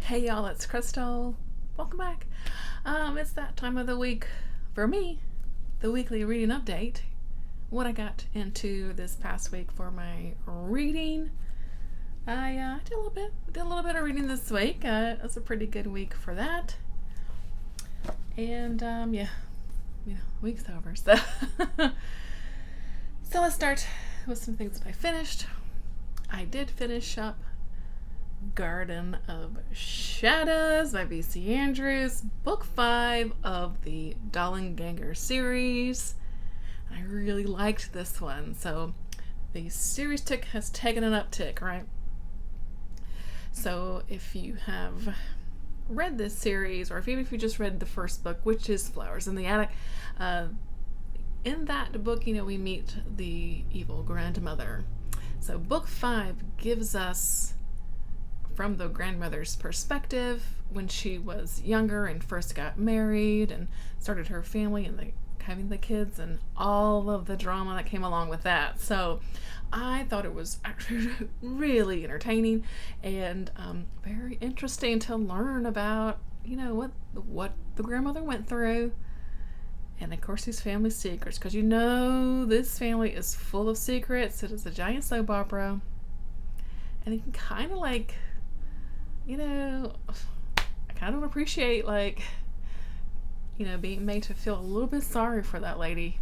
Hey y'all, it's Crystal. Welcome back. It's that time of the week for me, the weekly reading update. What I got into this past week for my reading. I did a little bit of reading this week. It was a pretty good week for that. And week's over. So, so let's start with some things that I finished. I did finish up Garden of Shadows by V.C. Andrews, book 5 of the Dollenganger series. I really liked this one, so the series has taken an uptick, right? So if you have read this series, or even if you just read the first book, which is Flowers in the Attic, in that book, we meet the evil grandmother. So book 5 gives us from the grandmother's perspective when she was younger and first got married and started her family and having the kids and all of the drama that came along with that. So I thought it was actually really entertaining and very interesting to learn about, what the grandmother went through. And of course these family secrets, because this family is full of secrets. It is a giant soap opera. And it can kind of I kind of appreciate being made to feel a little bit sorry for that lady.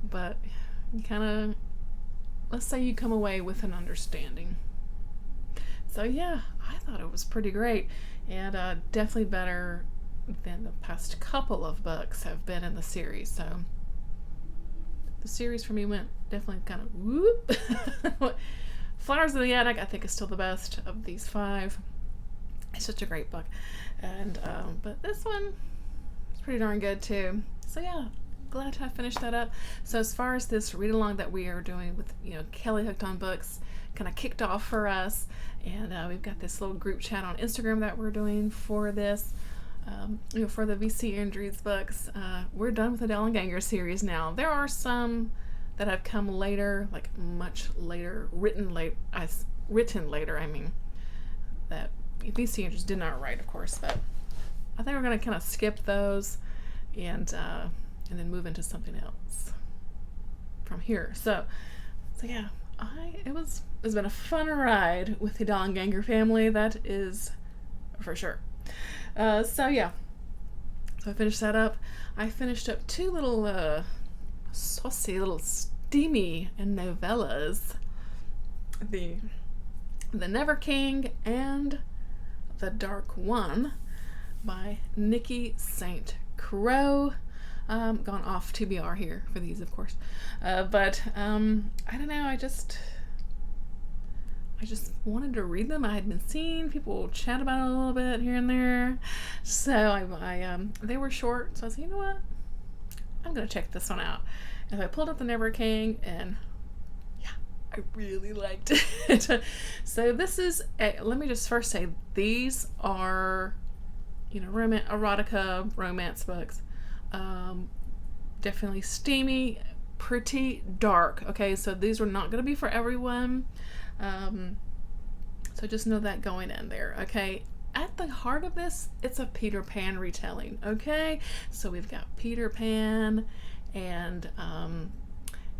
But you kind of, let's say you come away with an understanding. So yeah, I thought it was pretty great and definitely better than the past couple of books have been in the series. So the series for me went definitely kind of whoop. Flowers in the Attic, I think, is still the best of these 5. It's such a great book. And but this one is pretty darn good too. So yeah, glad to have finished that up. So as far as this read along that we are doing with Kelly Hooked on Books kind of kicked off for us, and we've got this little group chat on Instagram that we're doing for this. For the V.C. Andrews books. We're done with the Dollenganger series now. There are some that have come later, much later, written later, that V.C. Andrews did not write, of course, but I think we're going to kind of skip those and then move into something else from here. So yeah, it's been a fun ride with the Dollenganger family, that is for sure. So I finished that up. I finished up 2 little saucy little steamy novellas, the Never King and The Dark One by Nikki St. Crow. Gone off TBR here for these, of course, but I don't know, I just wanted to read them. I had been seeing people chat about it a little bit here and there, so I they were short, so I said, you know what, I'm gonna check this one out. And I pulled up the Never King, and yeah, I really liked it. So this is let me just first say, these are erotica romance books, definitely steamy, pretty dark. Okay, so these are not going to be for everyone. So just know that going in there, okay? At the heart of this, it's a Peter Pan retelling, okay? So we've got Peter Pan, and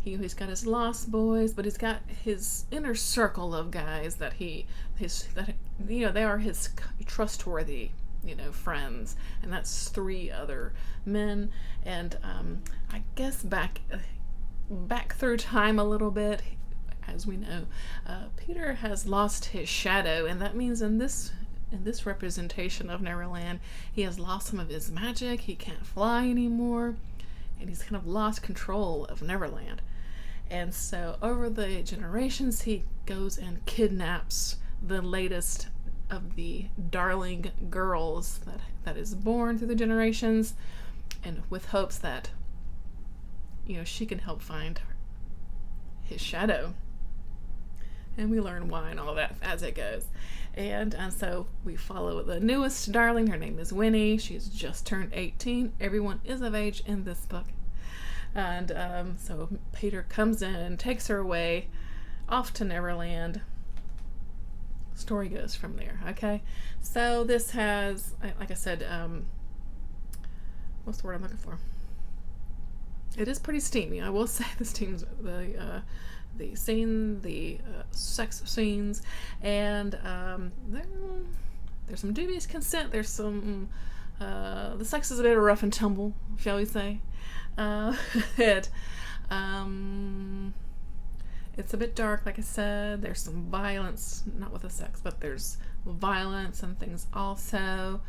he's got his lost boys, but he's got his inner circle of guys that they are his trustworthy friends, and that's 3 other men. And I guess back through time a little bit, as we know, Peter has lost his shadow, and that means in this representation of Neverland, he has lost some of his magic. He can't fly anymore, and he's kind of lost control of Neverland. And so over the generations, he goes and kidnaps the latest of the darling girls that is born through the generations, and with hopes that she can help find his shadow. And we learn why and all that as it goes. And so we follow the newest darling. Her name is Winnie. She's just turned 18. Everyone is of age in this book. And so Peter comes in and takes her away off to Neverland, story goes from there. Okay, so this has, like I said, what's the word I'm looking for? It is pretty steamy. I will say the steams, the scene, the sex scenes, and there's some dubious consent. There's some the sex is a bit rough and tumble, shall we say? It it's a bit dark, like I said. There's some violence, not with the sex, but there's violence and things also.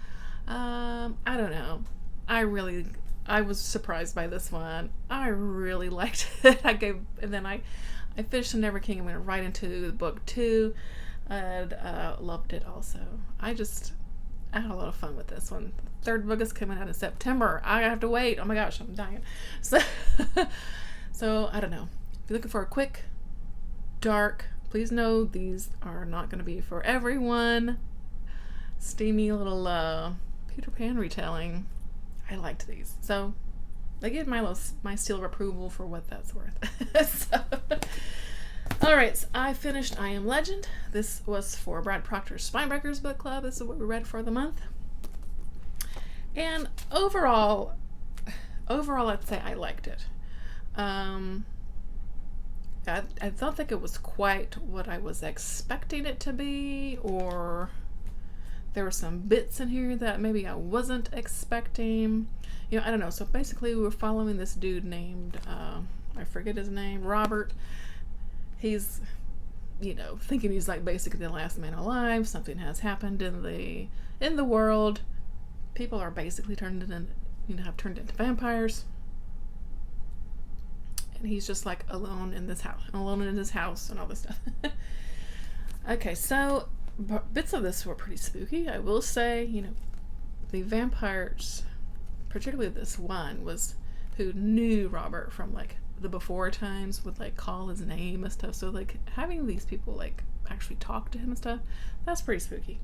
I don't know. I was surprised by this one. I really liked it. And then I finished The Never King and went right into the book 2, and loved it also. I had a lot of fun with this one. The third book is coming out in September. I have to wait. Oh my gosh, I'm dying. So, so I don't know. If you're looking for a quick, dark, please know these are not going to be for everyone. Steamy little Peter Pan retelling. I liked these. So I give my seal of approval for what that's worth. So, alright, so I finished I Am Legend. This was for Brad Proctor's Spinebreakers book club. This is what we read for the month. And overall I'd say I liked it. I don't think it was quite what I was expecting it to be, or there were some bits in here that maybe I wasn't expecting. You know, I don't know. So basically we were following this dude named, I forget his name, Robert. He's, you know, thinking he's like basically the last man alive. Something has happened in the world. People are basically have turned into vampires. And he's just like alone in his house and all this stuff. Okay, so bits of this were pretty spooky, I will say. You know, the vampires, particularly this one, who knew Robert from like the before times, would like call his name and stuff. So like having these people like actually talk to him and stuff, that's pretty spooky.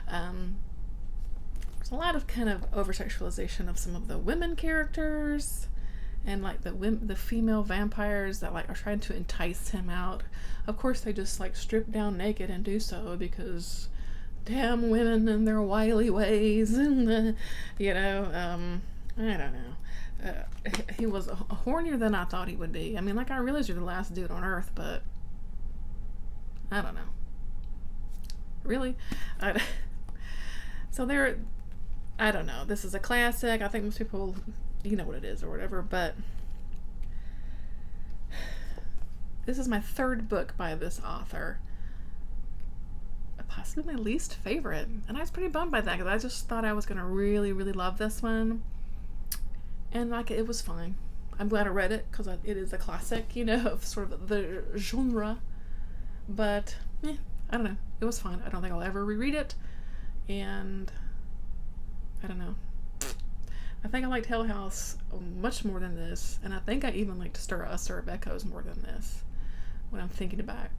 There's a lot of kind of over-sexualization of some of the women characters, and like the female vampires that like are trying to entice him out. Of course they just like strip down naked and do so because damn women and their wily ways. And you know, I don't know. He was hornier than I thought he would be. I mean, like, I realize you're the last dude on earth, but I don't know. Really? So I don't know. This is a classic. I think most people, you know what it is or whatever, but this is my third book by this author. Possibly my least favorite. And I was pretty bummed by that because I just thought I was going to really, really love this one. And like, it was fine. I'm glad I read it because it is a classic, you know, of sort of the genre. But, I don't know. It was fine. I don't think I'll ever reread it. And I don't know. I think I liked Hell House much more than this, and I think I even liked Stir of Echoes more than this when I'm thinking back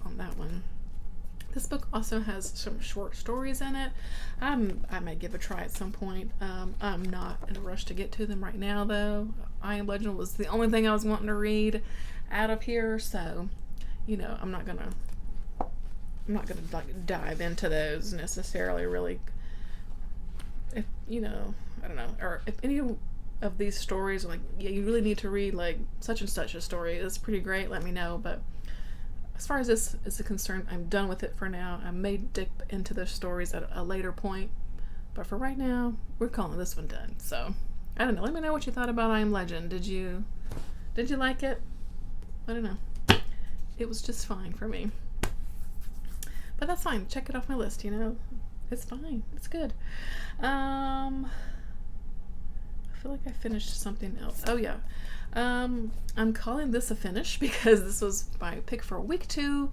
on that one. This book also has some short stories in it. I may give a try at some point. I'm not in a rush to get to them right now, though. I Am Legend was the only thing I was wanting to read out of here, so, you know, I'm not gonna like dive into those necessarily, really. If, you know, I don't know, or if any of these stories are like, yeah, you really need to read like such and such a story, it's pretty great, let me know. But as far as this is concerned, I'm done with it for now. I may dip into those stories at a later point, but for right now, we're calling this one done. So, I don't know, let me know what you thought about I Am Legend. Did you like it? I don't know. It was just fine for me. But that's fine. Check it off my list, you know. It's fine. It's good. I feel like I finished something else. Oh, yeah. I'm calling this a finish because this was my pick for week 3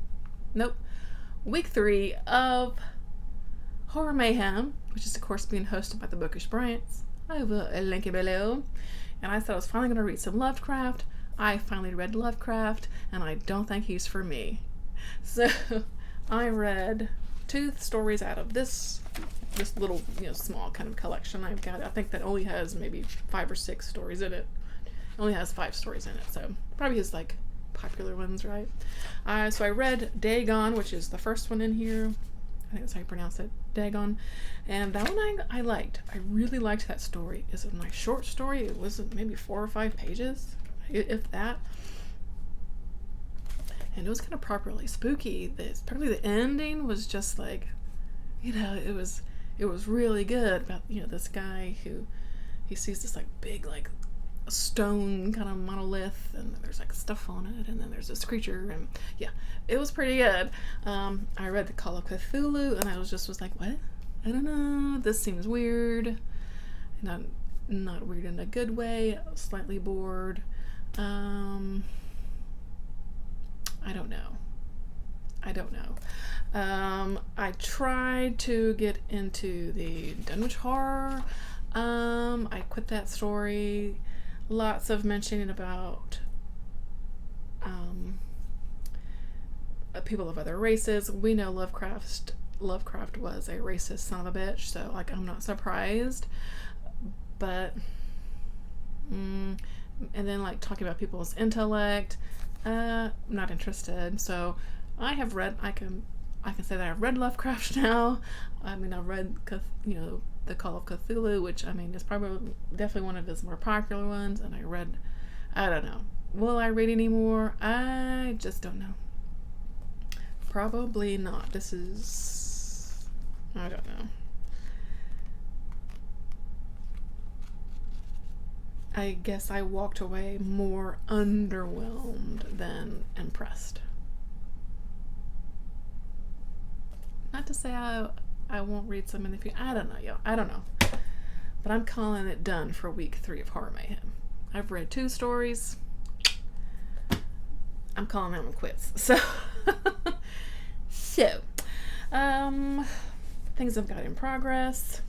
of Horror Mayhem, which is, of course, being hosted by the Bookish Bryants. I will link it below. And I said I was finally going to read some Lovecraft. I finally read Lovecraft, and I don't think he's for me. So I read 2 stories out of this little, you know, small kind of collection I've got. I think that only has maybe 5 or 6 stories in it. It only has 5 stories in it, so probably his like popular ones, right? So I read Day Gone, which is the first one in here. I think that's how you pronounce it, Dagon. And that one I liked. I really liked that story. It's a nice short story. It was maybe 4 or 5 pages, if that. And it was kind of properly spooky. Probably the ending was just like, it was really good about, this guy who he sees this like big like stone kind of monolith, and there's like stuff on it, and then there's this creature, and yeah, it was pretty good. I read the Call of Cthulhu, and I was like, what? I don't know. This seems weird. Not weird in a good way. I was slightly bored. I don't know. I tried to get into the Dunwich horror. I quit that story. Lots of mentioning about people of other races. We know Lovecraft was a racist son of a bitch, so like I'm not surprised. But and then like talking about people's intellect, not interested. So I can say that I've read Lovecraft now. I mean, I've read the Call of Cthulhu, which is probably definitely one of his more popular ones, and I don't know. Will I read any more? I just don't know. Probably not. I don't know. I guess I walked away more underwhelmed than impressed. Not to say I won't read some in the future. I don't know, yo. I don't know. But I'm calling it done for week 3 of Horror Mayhem. I've read 2 stories. I'm calling them quits. So, things I've got in progress.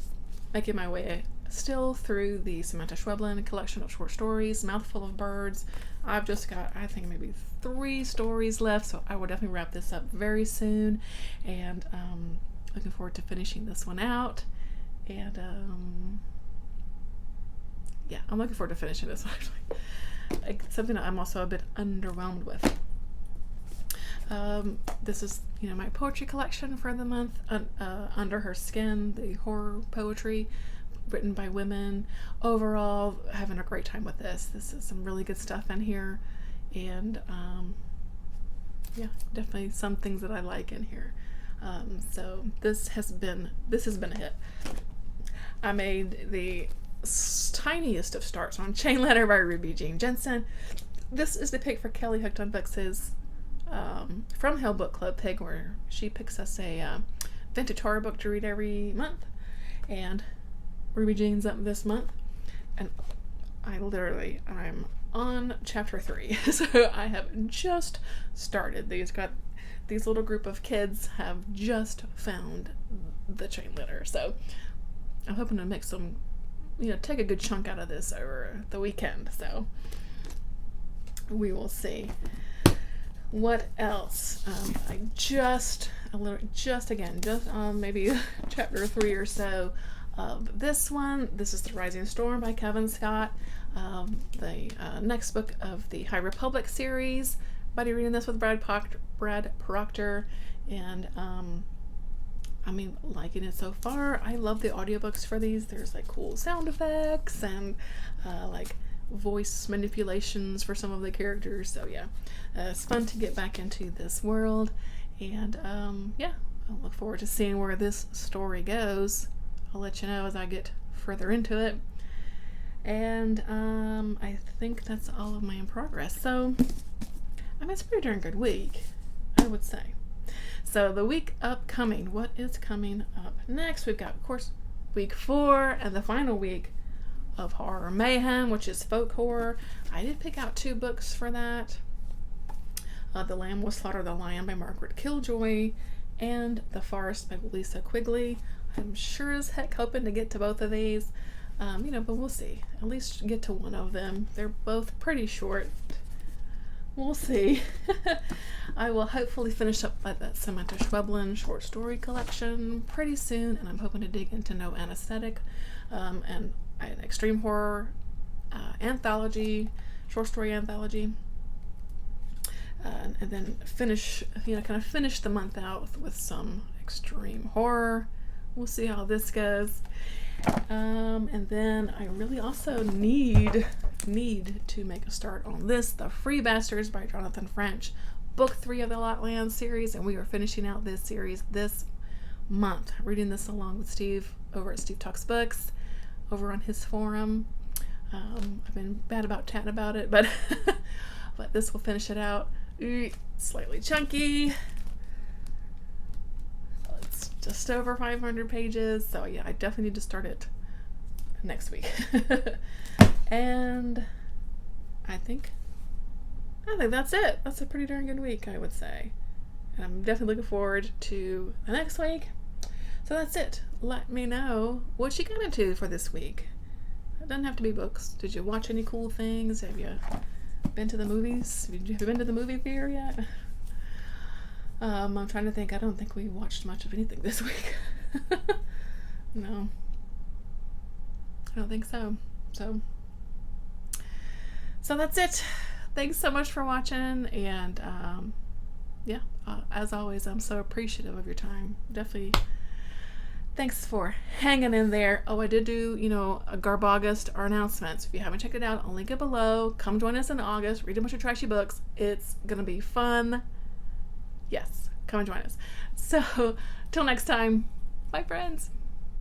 Making my way still through the Samantha Schweblin collection of short stories, Mouthful of Birds. I've just got, I think, maybe 3 stories left, so I will definitely wrap this up very soon. And looking forward to finishing this one out. And yeah, I'm looking forward to finishing this one, actually. Something that I'm also a bit underwhelmed with. This is, my poetry collection for the month, Under Her Skin, the horror poetry written by women. Overall, having a great time with this. This is some really good stuff in here, and yeah, definitely some things that I like in here. So this has been a hit. I made the tiniest of starts on Chain Letter by Ruby Jean Jensen. This is the pick for Kelly Hooked on Books' From Hell Book Club pick, where she picks us a vintage horror book to read every month, and Ruby Jean's up this month, and I'm on chapter 3, so I have just started. These little group of kids have just found the Chain Letter, so I'm hoping to make some, take a good chunk out of this over the weekend, so we will see. What else? I just on maybe chapter 3 or so of this one. This is The Rising Storm by Kevin Scott, the next book of the High Republic series. Buddy reading this with Brad Proctor, and liking it so far. I love the audiobooks for these. There's like cool sound effects and like voice manipulations for some of the characters, so yeah, it's fun to get back into this world, and yeah, I'll look forward to seeing where this story goes. I'll let you know as I get further into it, and I think that's all of my in progress, so it's a pretty darn good week, I would say. So the week upcoming, what is coming up next? We've got, of course, week 4 and the final week of Horror Mayhem, which is folk horror. I did pick out 2 books for that. The Lamb Will Slaughter the Lion by Margaret Killjoy, and The Forest by Lisa Quigley. I'm sure as heck hoping to get to both of these, but we'll see. At least get to one of them. They're both pretty short. We'll see. I will hopefully finish up that Samantha Schweblin short story collection pretty soon, and I'm hoping to dig into No Anesthetic, and an extreme horror anthology, short story anthology, and then finish the month out with some extreme horror. We'll see how this goes. And then I really also need to make a start on this, The Free Bastards by Jonathan French, book 3 of the Lotland series, and we are finishing out this series this month, reading this along with Steve over at Steve Talks Books over on his forum. I've been bad about chatting about it, but but this will finish it out. Slightly chunky. It's just over 500 pages, so yeah, I definitely need to start it next week. And I think that's it. That's a pretty darn good week, I would say. And I'm definitely looking forward to the next week. So that's it. Let me know what you got into for this week. It doesn't have to be books. Did you watch any cool things? Have you been to the movies? Have you been to the movie theater yet? I'm trying to think. I don't think we watched much of anything this week. No. I don't think so. So that's it. Thanks so much for watching, and as always, I'm so appreciative of your time. Definitely thanks for hanging in there. Oh, I did do, a Garbogust, our announcements. If you haven't checked it out, I'll link it below. Come join us in August. Read a bunch of trashy books. It's gonna be fun. Yes, come and join us. So till next time, bye friends.